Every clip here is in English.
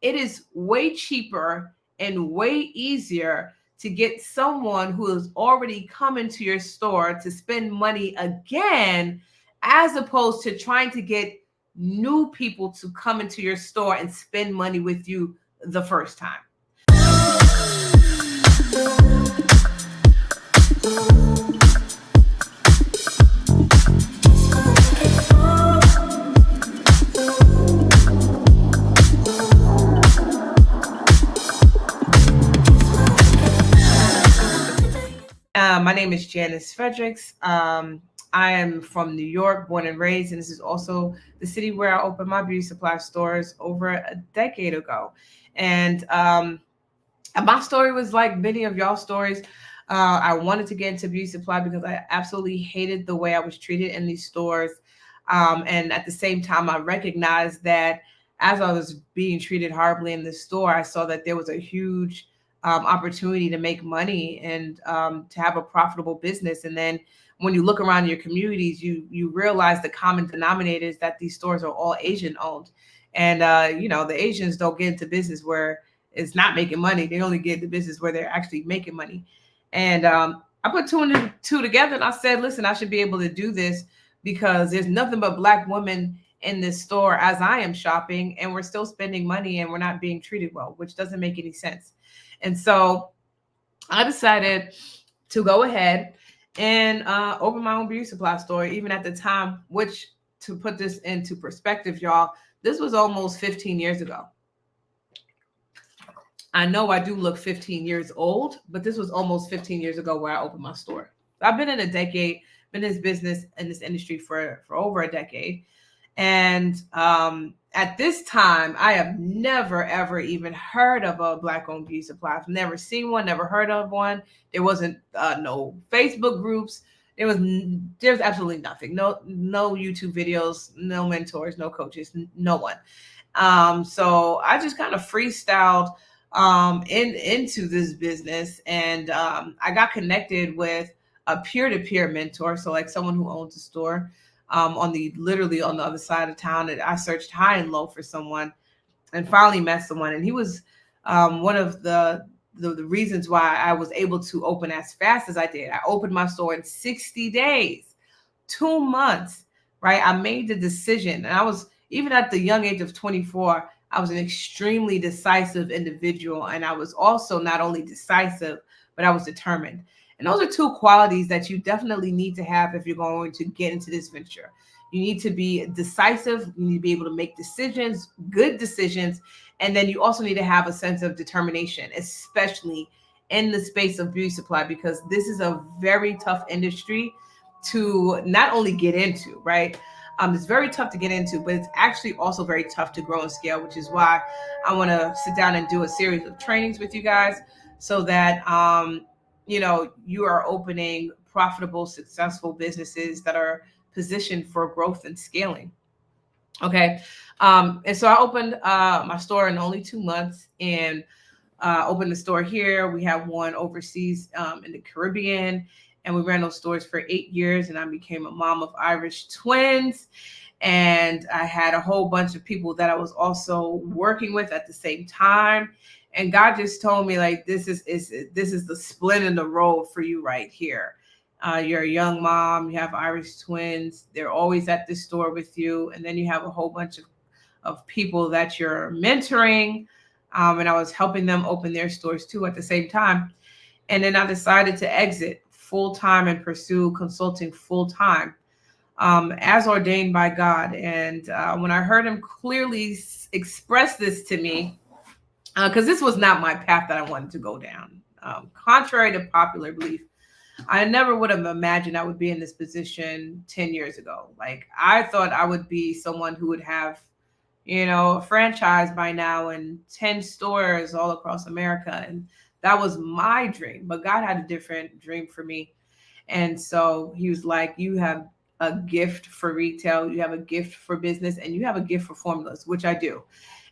it is way cheaper and way easier to get someone who has already come into your store to spend money again, as opposed to trying to get new people to come into your store and spend money with you the first time. My name is Janice Fredericks. I am from New York, born and raised, and this is also the city where I opened my beauty supply stores over a decade ago. And my story was like many of y'all stories. I wanted to get into beauty supply because I absolutely hated the way I was treated in these stores. And at the same time, I recognized that as I was being treated horribly in the store, I saw that there was a huge opportunity to make money and to have a profitable business. And then when you look around your communities, you realize the common denominator is that these stores are all Asian owned. And the Asians don't get into business where it's not making money. They only get into business where they're actually making money. And I put two and two together, and I said, listen, I should be able to do this because there's nothing but Black women in this store as I am shopping, and we're still spending money and we're not being treated well, which doesn't make any sense. And so I decided to go ahead and open my own beauty supply store, even at the time, which, to put this into perspective, y'all, this was almost 15 years ago. I know I do look 15 years old, but this was almost 15 years ago where I opened my store. I've been in a decade, been in this business, in this industry for over a decade. And at this time, I have never, ever even heard of a Black owned beauty supply. I've never seen one, never heard of one. There wasn't no Facebook groups. There's absolutely nothing. No YouTube videos, no mentors, no coaches, no one. So I just kind of freestyled into this business, and I got connected with a peer-to-peer mentor, so like someone who owns a store literally on the other side of town. And I searched high and low for someone and finally met someone, and he was one of the reasons why I was able to open as fast as I did. I opened my store in 60 days, 2 months, right? I made the decision, and I was, even at the young age of 24, I was an extremely decisive individual. And I was also not only decisive, but I was determined. And those are two qualities that you definitely need to have if you're going to get into this venture. You need to be decisive. You need to be able to make decisions, good decisions. And then you also need to have a sense of determination, especially in the space of beauty supply, because this is a very tough industry to not only get into, right? It's very tough to get into, but it's actually also very tough to grow and scale, which is why I want to sit down and do a series of trainings with you guys so that, you are opening profitable, successful businesses that are positioned for growth and scaling. Okay. And so I opened my store in only 2 months, and opened the store here. We have one overseas in the Caribbean, and we ran those stores for 8 years. And I became a mom of Irish twins. And I had a whole bunch of people that I was also working with at the same time. And God just told me, like, this is the split in the road for you right here. You're a young mom, you have Irish twins, they're always at the store with you, and then you have a whole bunch of people that you're mentoring. And I was helping them open their stores too at the same time. And then I decided to exit full time and pursue consulting full time, as ordained by God. And when I heard him clearly express this to me, because this was not my path that I wanted to go down, contrary to popular belief, I never would have imagined I would be in this position 10 years ago. Like, I thought I would be someone who would have, a franchise by now and 10 stores all across America. And that was my dream. But God had a different dream for me. And so he was like, you have a gift for retail, you have a gift for business, and you have a gift for formulas, which I do.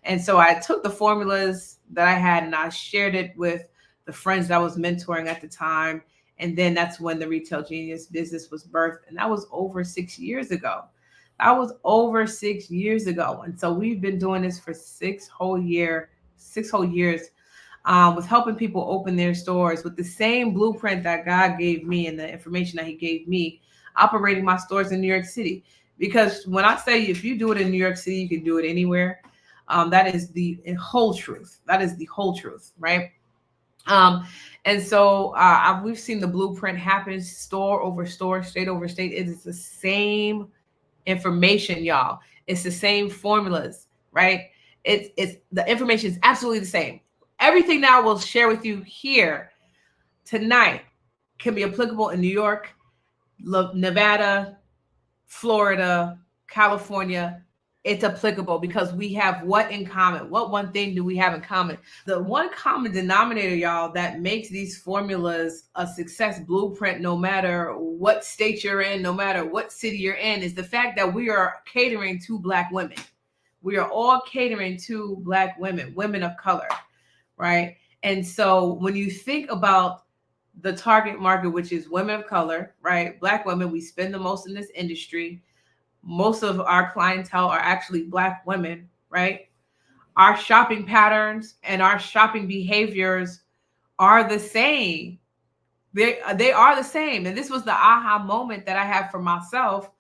And so I took the formulas that I had and I shared it with the friends that I was mentoring at the time. And then that's when the Retail Genius business was birthed. And that was over 6 years ago. That was over 6 years ago. And so we've been doing this for 6 whole 6 whole years, with helping people open their stores with the same blueprint that God gave me and the information that He gave me, operating my stores in New York City. Because when I say if you do it in New York City, you can do it anywhere. That is the whole truth. That is the whole truth, right? And so we've seen the blueprint happen store over store, state over state. It is the same information, y'all. It's the same formulas, right? It's the information is absolutely the same. Everything that I will share with you here tonight can be applicable in New York, Nevada, Florida, California. It's applicable because we have what in common? What one thing do we have in common? The one common denominator, y'all, that makes these formulas a success blueprint, no matter what state you're in, no matter what city you're in, is the fact that we are catering to Black women. We are all catering to Black women, women of color, right? And so when you think about the target market, which is women of color, right? Black women, we spend the most in this industry. Most of our clientele are actually Black women, right? Our shopping patterns and our shopping behaviors are the same. They are the same. And this was the aha moment that I had for myself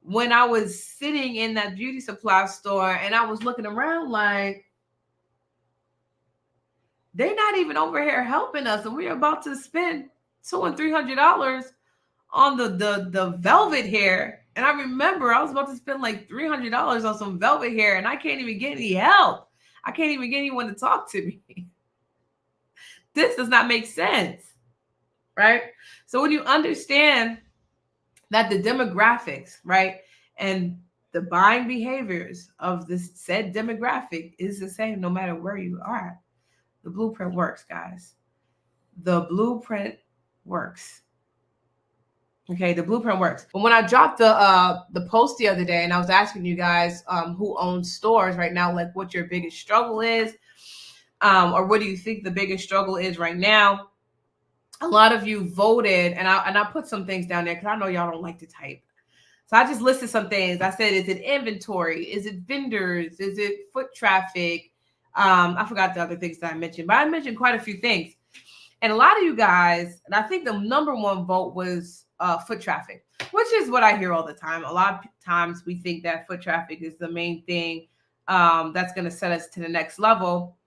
when I was sitting in that beauty supply store and I was looking around like, they're not even over here helping us. And we're about to spend $200 and $300 on the velvet hair. And I remember I was about to spend like $300 on some velvet hair and I can't even get any help. I can't even get anyone to talk to me. This does not make sense, right? So when you understand that the demographics, right, and the buying behaviors of this said demographic is the same no matter where you are, the blueprint works, guys. The blueprint works. Okay, the blueprint works. But when I dropped the post the other day and I was asking you guys who owns stores right now, like what your biggest struggle is, or what do you think the biggest struggle is right now? A lot of you voted, and I put some things down there because I know y'all don't like to type. So I just listed some things. I said, is it inventory? Is it vendors? Is it foot traffic? I forgot the other things that I mentioned, but I mentioned quite a few things. And a lot of you guys, and I think the number one vote was foot traffic, which is what I hear all the time. A lot of times we think that foot traffic is the main thing that's going to set us to the next level.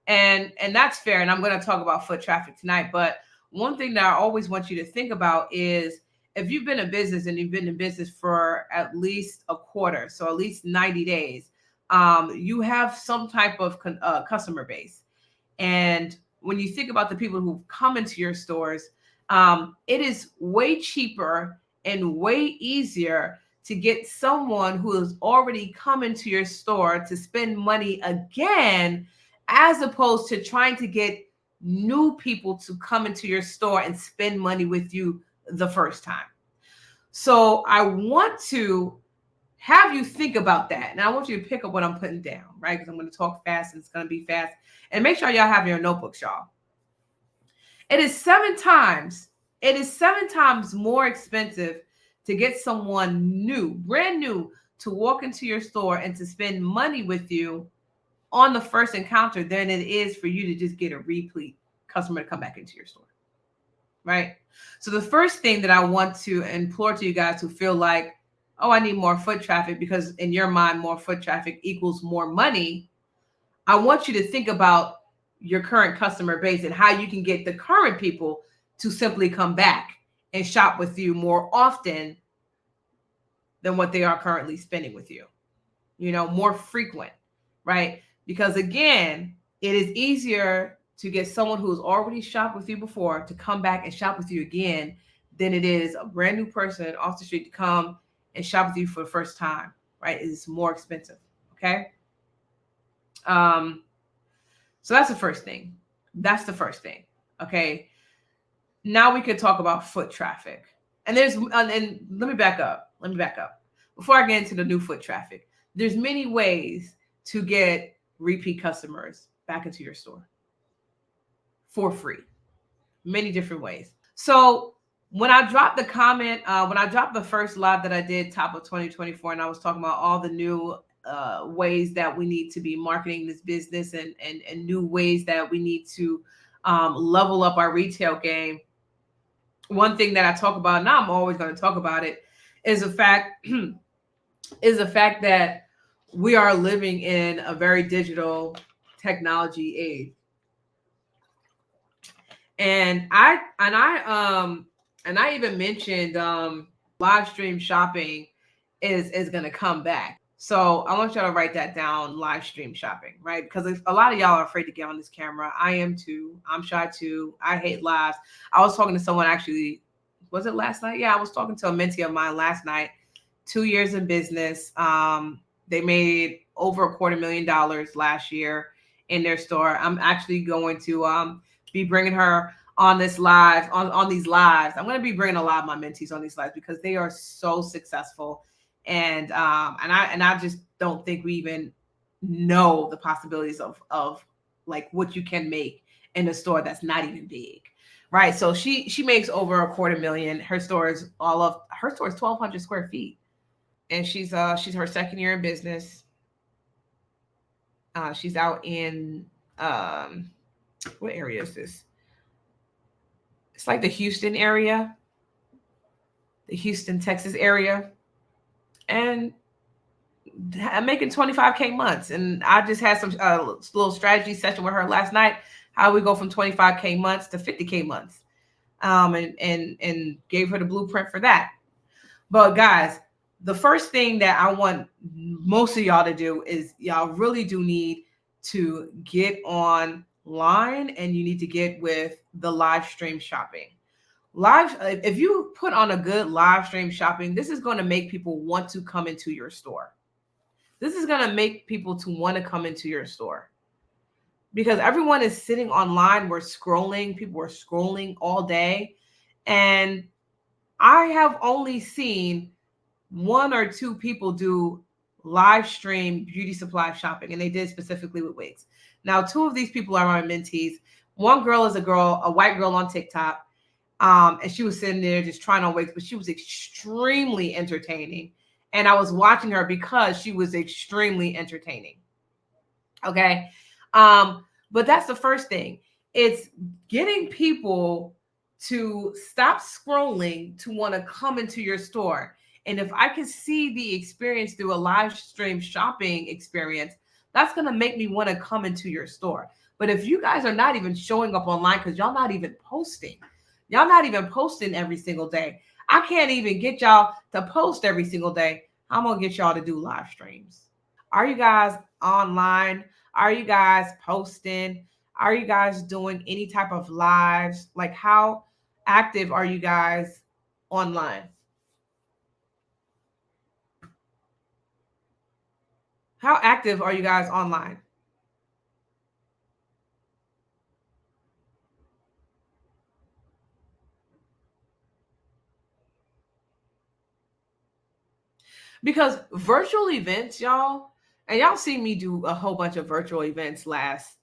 And that's fair. And I'm going to talk about foot traffic tonight. But one thing that I always want you to think about is if you've been in business and you've been in business for at least a quarter, so at least 90 days, you have some type of customer base. And when you think about the people who've come into your stores, it is way cheaper and way easier to get someone who has already come into your store to spend money again, as opposed to trying to get new people to come into your store and spend money with you the first time. So I want to have you think about that. And I want you to pick up what I'm putting down, right? Because I'm going to talk fast and it's going to be fast. And make sure y'all have your notebooks, y'all. It is seven times more expensive to get someone new, brand new, to walk into your store and to spend money with you on the first encounter than it is for you to just get a repeat customer to come back into your store, right? So the first thing that I want to implore to you guys who feel like, oh, I need more foot traffic because in your mind, more foot traffic equals more money. I want you to think about your current customer base and how you can get the current people to simply come back and shop with you more often than what they are currently spending with you, more frequent, right? Because again, it is easier to get someone who's already shopped with you before to come back and shop with you again than it is a brand new person off the street to come and shop with you for the first time, right? It's more expensive, okay? So that's the first thing. Okay? Now we could talk about foot traffic. And let me back up. Before I get into the new foot traffic, there's many ways to get repeat customers back into your store for free. Many different ways. So when I dropped the first live that I did, top of 2024, and I was talking about all the new ways that we need to be marketing this business, and new ways that we need to level up our retail game. One thing that I talk about, and I'm always going to talk about it, is the fact is the fact that we are living in a very digital technology age. And I even mentioned live stream shopping is going to come back. So I want y'all to write that down, live stream shopping, right? Because a lot of y'all are afraid to get on this camera. I am too. I'm shy too. I hate lives. I was talking to someone, actually, was it last night? Yeah, I was talking to a mentee of mine last night. 2 years in business. They made over $250,000 last year in their store. I'm actually going to be bringing her on this live, on these lives. I'm going to be bringing a lot of my mentees on these lives because they are so successful. And I just don't think we even know the possibilities of like what you can make in a store that's not even big, right? So she makes over $250,000. Her store is 1,200 square feet, and she's her second year in business. She's out in what area is this? It's like the Houston area, the Houston, Texas area, and I'm making 25K months. And I just had some little strategy session with her last night. How we go from 25K months to 50K months, and gave her the blueprint for that. But guys, the first thing that I want most of y'all to do is y'all really do need to get online, and you need to get with the live stream shopping. If you put on a good live stream shopping, this is going to make people want to come into your store. This is going to make people to want to come into your store because everyone is sitting online. We're scrolling. People are scrolling all day. And I have only seen one or two people do live stream beauty supply shopping, and they did specifically with wigs. Now, two of these people are my mentees. One girl is a white girl on TikTok. And she was sitting there just trying on wigs, but she was extremely entertaining. And I was watching her because she was extremely entertaining. Okay. But that's the first thing. It's getting people to stop scrolling to want to come into your store. And if I can see the experience through a live stream shopping experience, that's going to make me want to come into your store. But if you guys are not even showing up online because y'all not even posting every single day, I can't even get y'all to post every single day. I'm going to get y'all to do live streams. Are you guys online? Are you guys posting? Are you guys doing any type of lives? Like, how active are you guys online? How active are you guys online? Because virtual events, y'all, and y'all see me do a whole bunch of virtual events last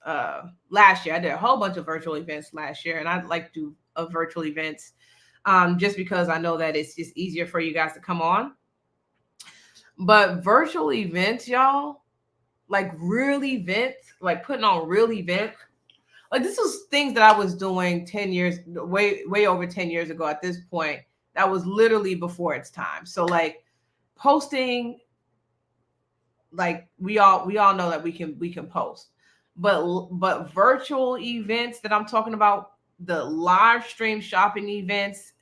year. I did a whole bunch of virtual events last year, and I'd like to do a virtual events just because I know that it's just easier for you guys to come on. But virtual events, y'all, like real events, like putting on real events, like this was things that I was doing 10 years, way over 10 years ago at this point. That was literally before its time. So like posting, like we all know that we can post, but virtual events that I'm talking about, the live stream shopping events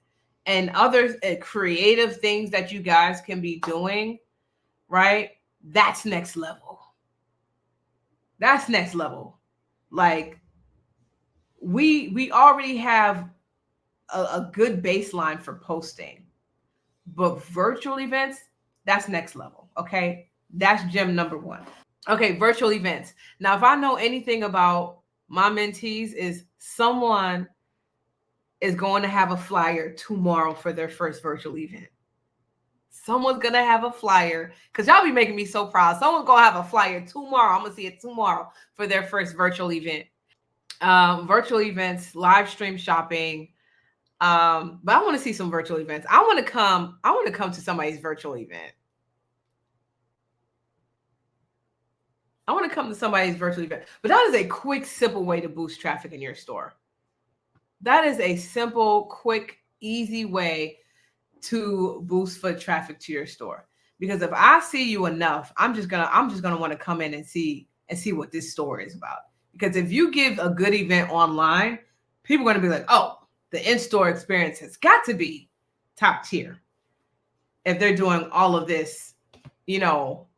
and other creative things that you guys can be doing, right? That's next level. That's next level. Like we already have a good baseline for posting, but virtual events, that's next level. Okay, that's gem number one. Okay, virtual events. Now, if I know anything about my mentees, is someone is going to have a flyer tomorrow for their first virtual event. Someone's gonna have a flyer, because y'all be making me so proud. Someone's gonna have a flyer tomorrow. I'm gonna see it tomorrow for their first virtual event. Virtual events, live stream shopping. But I want to see some virtual events. I want to come to somebody's virtual event. I want to come to somebody's virtual event. But that is a quick, simple way to boost traffic in your store. That is a simple, quick, easy way to boost foot traffic to your store. Because if I see you enough, I'm just gonna want to come in and see what this store is about. Because if you give a good event online, people are gonna be like, oh, the in-store experience has got to be top tier if they're doing all of this,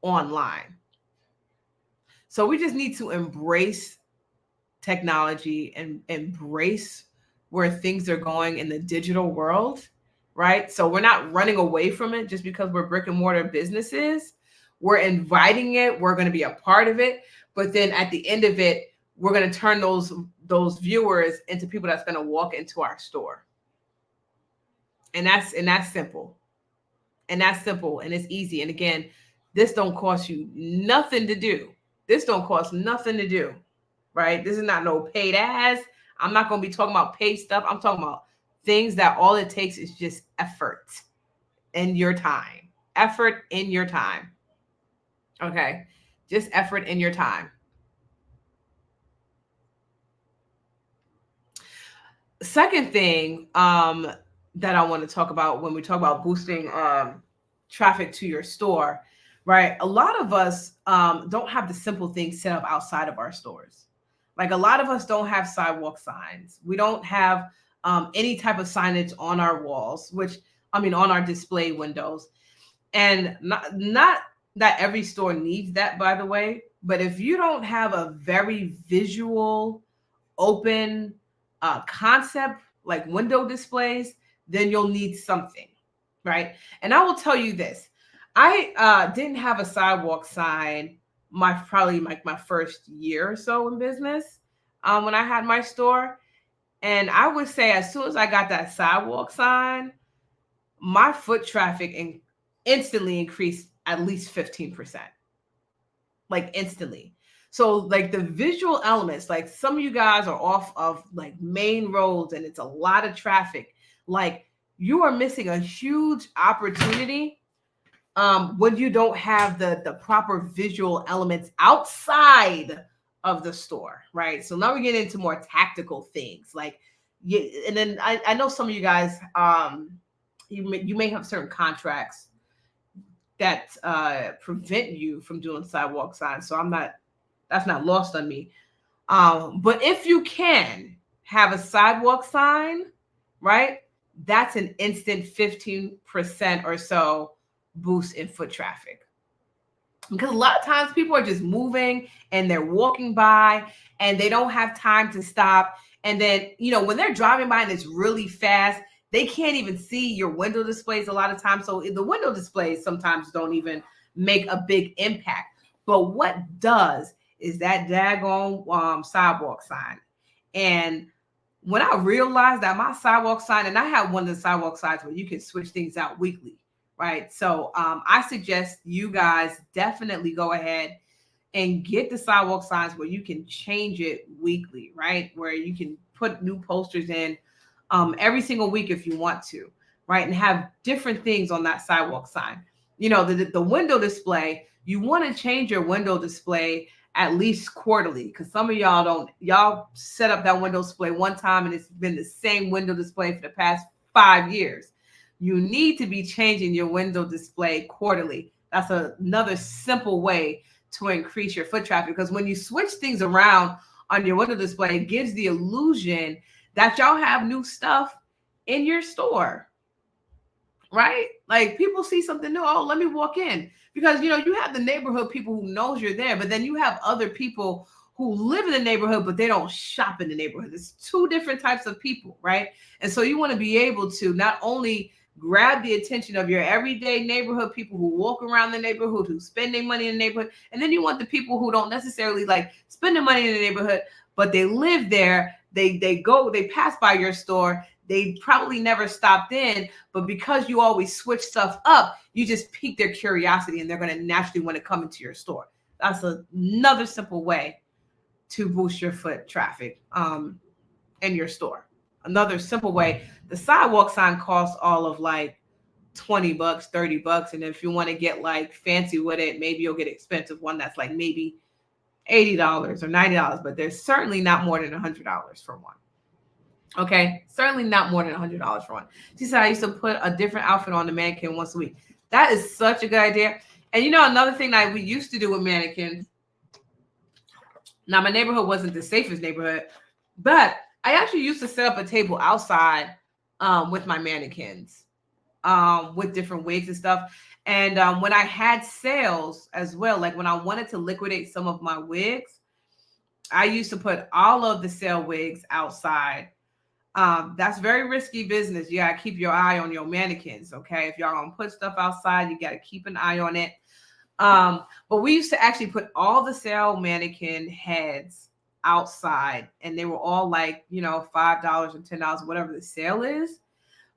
online. So we just need to embrace technology and embrace where things are going in the digital world, right? So we're not running away from it just because we're brick and mortar businesses. We're inviting it, we're going to be a part of it, but then at the end of it, we're going to turn those viewers into people that's going to walk into our store. And that's simple. And that's simple and it's easy. And again, this don't cost you nothing to do. This don't cost nothing to do, right? This is not no paid ads. I'm not going to be talking about paid stuff. I'm talking about things that all it takes is just effort in your time. Effort in your time. Okay? Just effort in your time. Second thing that I want to talk about when we talk about boosting traffic to your store, right? A lot of us don't have the simple things set up outside of our stores. Like a lot of us don't have sidewalk signs. We don't have any type of signage on our walls, on our display windows. And not that every store needs that, by the way, but if you don't have a very visual, open concept like window displays, then you'll need something, right? And I will tell you this. I didn't have a sidewalk sign probably like my first year or so in business when I had my store. And I would say as soon as I got that sidewalk sign, my foot traffic instantly increased at least 15%. Like instantly. So like the visual elements, like some of you guys are off of like main roads and it's a lot of traffic. Like you are missing a huge opportunity when you don't have the proper visual elements outside of the store, right? So now we get into more tactical things, like and then I know some of you guys, you may have certain contracts that prevent you from doing sidewalk signs. So that's not lost on me. But if you can have a sidewalk sign, right? That's an instant 15% or so boost in foot traffic. Because a lot of times people are just moving and they're walking by and they don't have time to stop. And then, when they're driving by and it's really fast, they can't even see your window displays a lot of times. So the window displays sometimes don't even make a big impact. But what does is that daggone sidewalk sign. And when I realized that my sidewalk sign, and I have one of the sidewalk signs where you can switch things out weekly, right? So I suggest you guys definitely go ahead and get the sidewalk signs where you can change it weekly, right? Where you can put new posters in every single week if you want to, right? And have different things on that sidewalk sign. The window display, you want to change your window display at least quarterly, because some of y'all set up that window display one time and it's been the same window display for the past 5 years. You need to be changing your window display quarterly. That's another simple way to increase your foot traffic, because when you switch things around on your window display, it gives the illusion that y'all have new stuff in your store, right? Like people see something new. Oh, let me walk in. Because, you have the neighborhood people who knows you're there, but then you have other people who live in the neighborhood, but they don't shop in the neighborhood. It's two different types of people, right? And so you want to be able to not only grab the attention of your everyday neighborhood people who walk around the neighborhood, who spend their money in the neighborhood, and then you want the people who don't necessarily like spend their money in the neighborhood, but they live there. They pass by your store. They probably never stopped in, but because you always switch stuff up, you just pique their curiosity and they're going to naturally want to come into your store. That's another simple way to boost your foot traffic in your store. Another simple way, the sidewalk sign costs all of like $20, $30. And if you want to get like fancy with it, maybe you'll get an expensive one that's like maybe $80 or $90, but there's certainly not more than $100 for one. Okay, certainly not more than $100 for one. She said I used to put a different outfit on the mannequin once a week. That is such a good idea. And another thing that we used to do with mannequins. Now, my neighborhood wasn't the safest neighborhood, but I actually used to set up a table outside with my mannequins, with different wigs and stuff. And when I had sales as well, like when I wanted to liquidate some of my wigs, I used to put all of the sale wigs outside. That's very risky business. You gotta keep your eye on your mannequins. Okay. If y'all gonna put stuff outside, you gotta keep an eye on it. But we used to actually put all the sale mannequin heads outside, and they were all like, $5 and $10, whatever the sale is.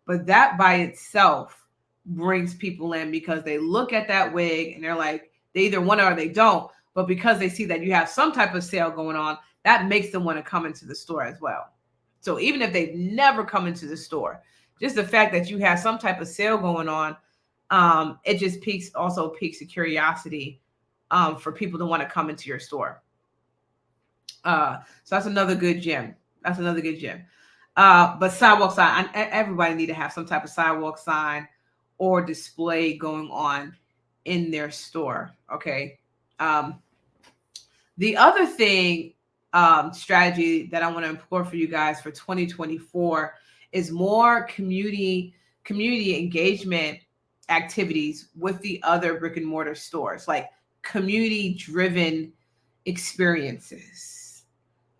But that by itself brings people in because they look at that wig and they're like, they either want it or they don't. But because they see that you have some type of sale going on, that makes them want to come into the store as well. So even if they've never come into the store, just the fact that you have some type of sale going on, it just piques the curiosity for people to want to come into your store. So that's another good gem. But sidewalk sign, everybody need to have some type of sidewalk sign or display going on in their store. Okay. The other thing, strategy that I want to implore for you guys for 2024 is more community engagement activities with the other brick and mortar stores, like community driven experiences.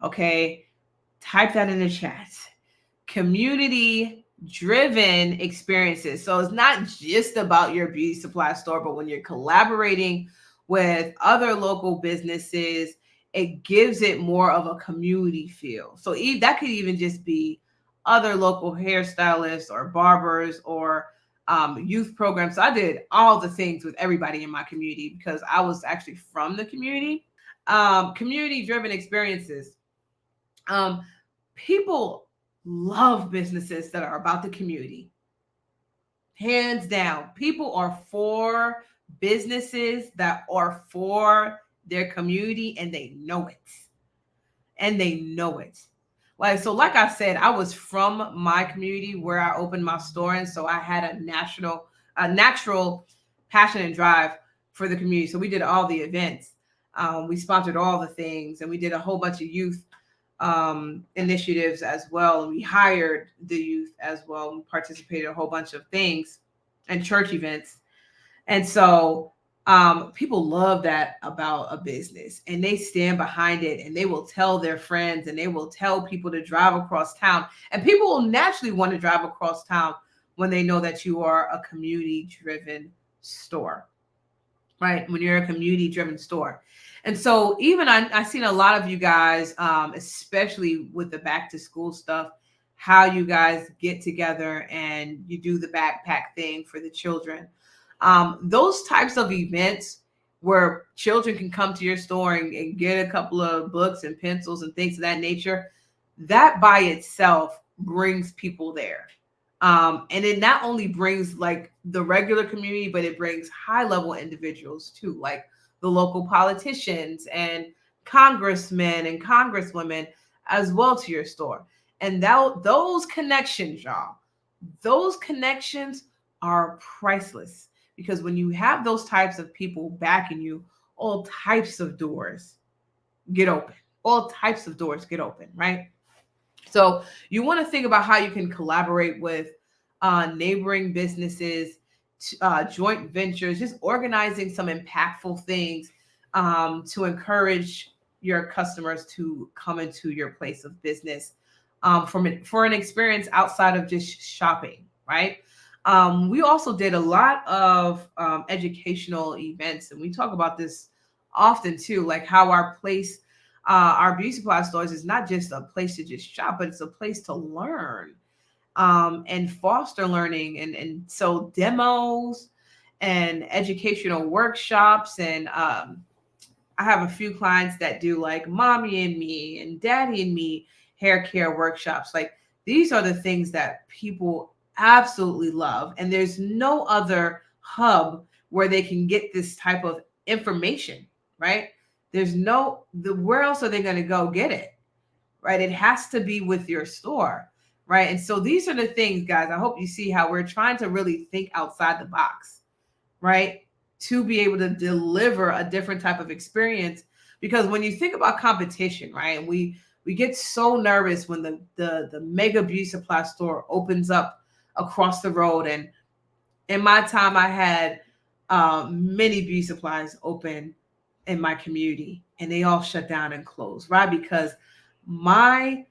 Okay. Type that in the chat. Community driven experiences. So it's not just about your beauty supply store, but when you're collaborating with other local businesses, it gives it more of a community feel. So that could even just be other local hairstylists or barbers or youth programs. So I did all the things with everybody in my community because I was actually from the community. Community driven experiences. People love businesses that are about the community. Hands down, people are for businesses that are for their community, and they know it. Like I said, I was from my community where I opened my store, and so I had a natural passion and drive for the community. So we did all the events, we sponsored all the things, and we did a whole bunch of youth initiatives as well. And we hired the youth as well. We participated in a whole bunch of things and church events. And so people love that about a business, and they stand behind it, and they will tell their friends, and they will tell people to drive across town. And people will naturally want to drive across town when they know that you are a community driven store, right? When you're a community driven store. And so even I've seen a lot of you guys, especially with the back to school stuff, how you guys get together and you do the backpack thing for the children. Those types of events where children can come to your store and get a couple of books and pencils and things of that nature, that by itself brings people there. And it not only brings like the regular community, but it brings high level individuals too, like the local politicians and congressmen and congresswomen as well to your store. And those connections, y'all, those connections are priceless, because when you have those types of people backing you, all types of doors get open. Right? So you want to think about how you can collaborate with neighboring businesses, joint ventures, just organizing some impactful things to encourage your customers to come into your place of business for an experience outside of just shopping, right? We also did a lot of educational events, and we talk about this often too, like how our beauty supply stores is not just a place to just shop, but it's a place to learn and foster learning. And so demos and educational workshops. And I have a few clients that do like mommy and me and daddy and me hair care workshops. Like these are the things that people absolutely love. And there's no other hub where they can get this type of information, right? Where else are they going to go get it? Right? It has to be with your store. Right. And so these are the things, guys. I hope you see how we're trying to really think outside the box, right? To be able to deliver a different type of experience. Because when you think about competition, right, and we get so nervous when the mega beauty supply store opens up across the road. And in my time, I had many beauty supplies open in my community, and they all shut down and closed, right? Because my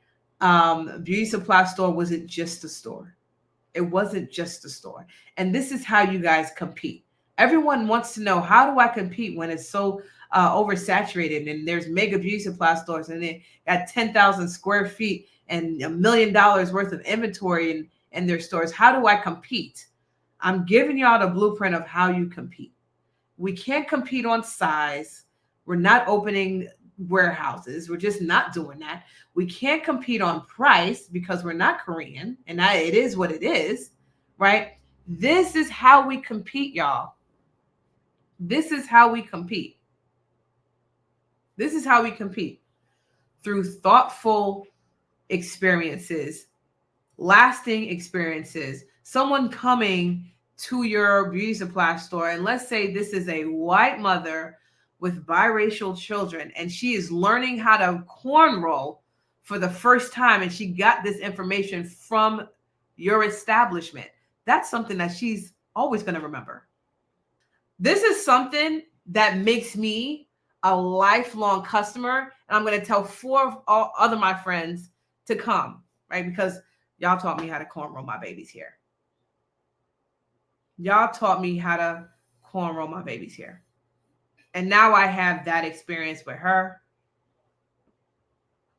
beauty supply store wasn't just a store. It wasn't just a store. And this is how you guys compete. Everyone wants to know, how do I compete when it's so oversaturated and there's mega beauty supply stores and they got 10,000 square feet and $1 million worth of inventory in their stores? How do I compete? I'm giving y'all the blueprint of how you compete. We can't compete on size. We're not opening warehouses. We're just not doing that. We can't compete on price because we're not Korean, and it is what it is, right? This is how we compete, y'all. This is how we compete. This is how we compete, through thoughtful experiences, lasting experiences. Someone coming to your beauty supply store, and let's say this is a white mother with biracial children, and she is learning how to cornrow for the first time, and she got this information from your establishment. That's something that she's always going to remember. This is something that makes me a lifelong customer, and I'm going to tell 4 of all other my friends to come, right? Because y'all taught me how to cornrow my baby's hair. Y'all taught me how to cornrow my baby's hair. And now I have that experience with her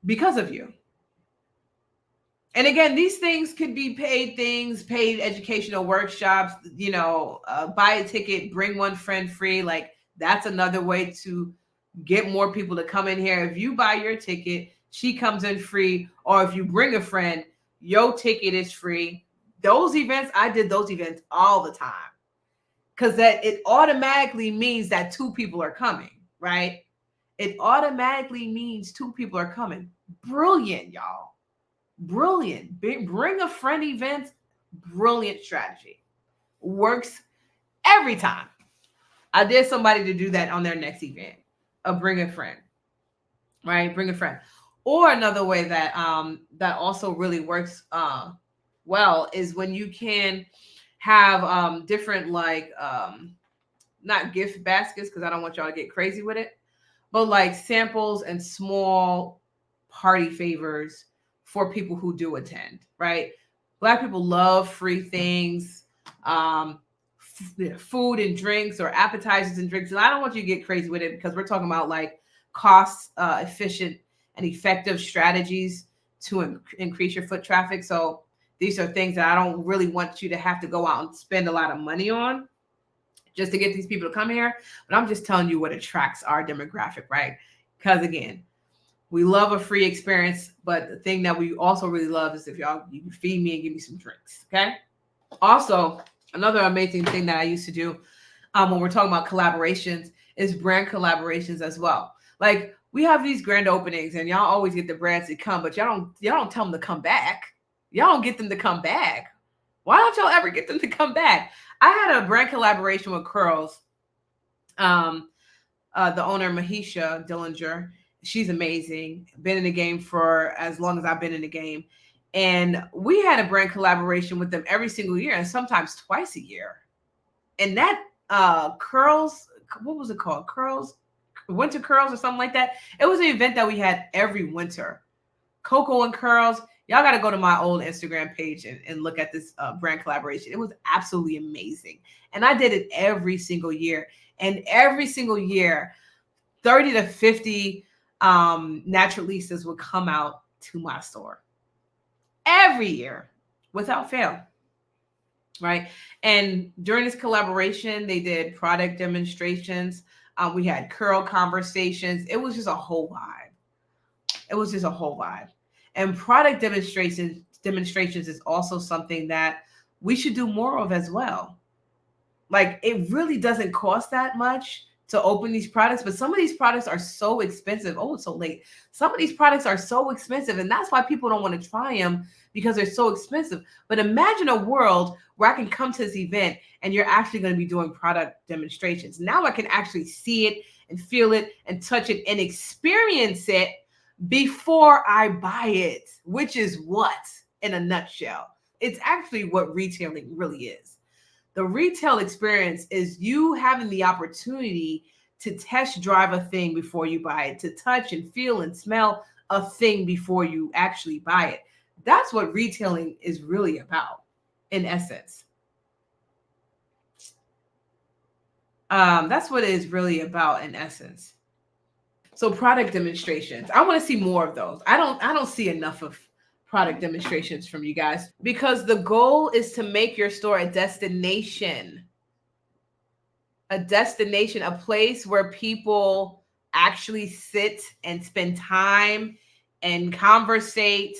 because of you. And again, these things could be paid things, paid educational workshops, buy a ticket, bring one friend free. Like, that's another way to get more people to come in here. If you buy your ticket, she comes in free. Or if you bring a friend, your ticket is free. Those events, I did those events all the time. Because that it automatically means that 2 people are coming, right? It automatically means 2 people are coming. Brilliant, y'all. Brilliant. Bring a friend event. Brilliant strategy. Works every time. I dare somebody to do that on their next event. Bring a friend, right? Bring a friend. Or another way that that also really works well is when you can have different, like, not gift baskets, because I don't want y'all to get crazy with it, but like samples and small party favors for people who do attend, right? Black people love free things, food and drinks, or appetizers and drinks. And I don't want you to get crazy with it, because we're talking about like cost efficient and effective strategies to increase your foot traffic. So these are things that I don't really want you to have to go out and spend a lot of money on just to get these people to come here. But I'm just telling you what attracts our demographic, right? Because again, we love a free experience, but the thing that we also really love is if you can feed me and give me some drinks, okay? Also, another amazing thing that I used to do when we're talking about collaborations is brand collaborations as well. Like, we have these grand openings, and y'all always get the brands to come, but y'all don't tell them to come back. Y'all don't get them to come back. Why don't y'all ever get them to come back? I had a brand collaboration with Curls. The owner, Mahisha Dillinger, she's amazing. Been in the game for as long as I've been in the game. And we had a brand collaboration with them every single year, and sometimes twice a year. And that Curls, what was it called? Winter Curls or something like that. It was an event that we had every winter. Coco and Curls. Y'all got to go to my old Instagram page and look at this brand collaboration. It was absolutely amazing. And I did it every single year. And every single year, 30 to 50 naturalistas would come out to my store. Every year, without fail. Right? And during this collaboration, they did product demonstrations. We had curl conversations. It was just a whole vibe. And product demonstrations is also something that we should do more of as well. Like, it really doesn't cost that much to open these products, but some of these products are so expensive. Oh, it's so late. Some of these products are so expensive, and that's why people don't want to try them, because they're so expensive. But imagine a world where I can come to this event and you're actually going to be doing product demonstrations. Now I can actually see it and feel it and touch it and experience it before I buy it, which is what, in a nutshell, it's actually what retailing really is. The retail experience is you having the opportunity to test drive a thing before you buy it, to touch and feel and smell a thing before you actually buy it. That's what retailing is really about, in essence. That's what it is really about, in essence. So product demonstrations, I want to see more of those. I don't see enough of product demonstrations from you guys, because the goal is to make your store a destination, a place where people actually sit and spend time and conversate,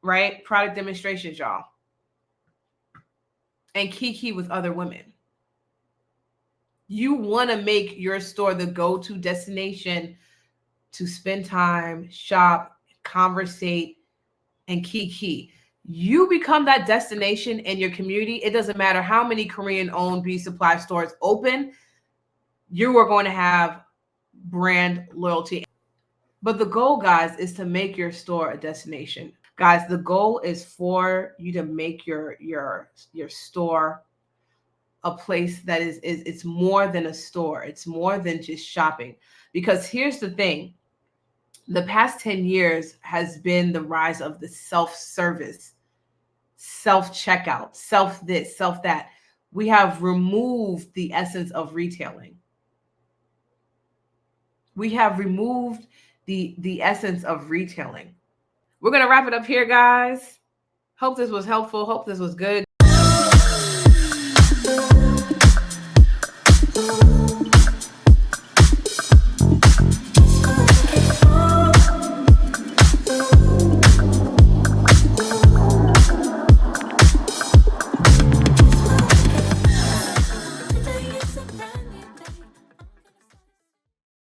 right? Product demonstrations, y'all. And kiki with other women. You want to make your store the go-to destination to spend time, shop, conversate, and kiki. You become that destination in your community. It doesn't matter how many Korean-owned beauty supply stores open, you are going to have brand loyalty. But the goal, guys, is to make your store a destination. Guys, the goal is for you to make your store a place that is it's more than a store. It's more than just shopping. Because here's the thing. The past 10 years has been the rise of the self-service, self-checkout, self this, self that. We have removed the essence of retailing. We have removed the essence of retailing. We're going to wrap it up here, guys. Hope this was helpful. Hope this was good.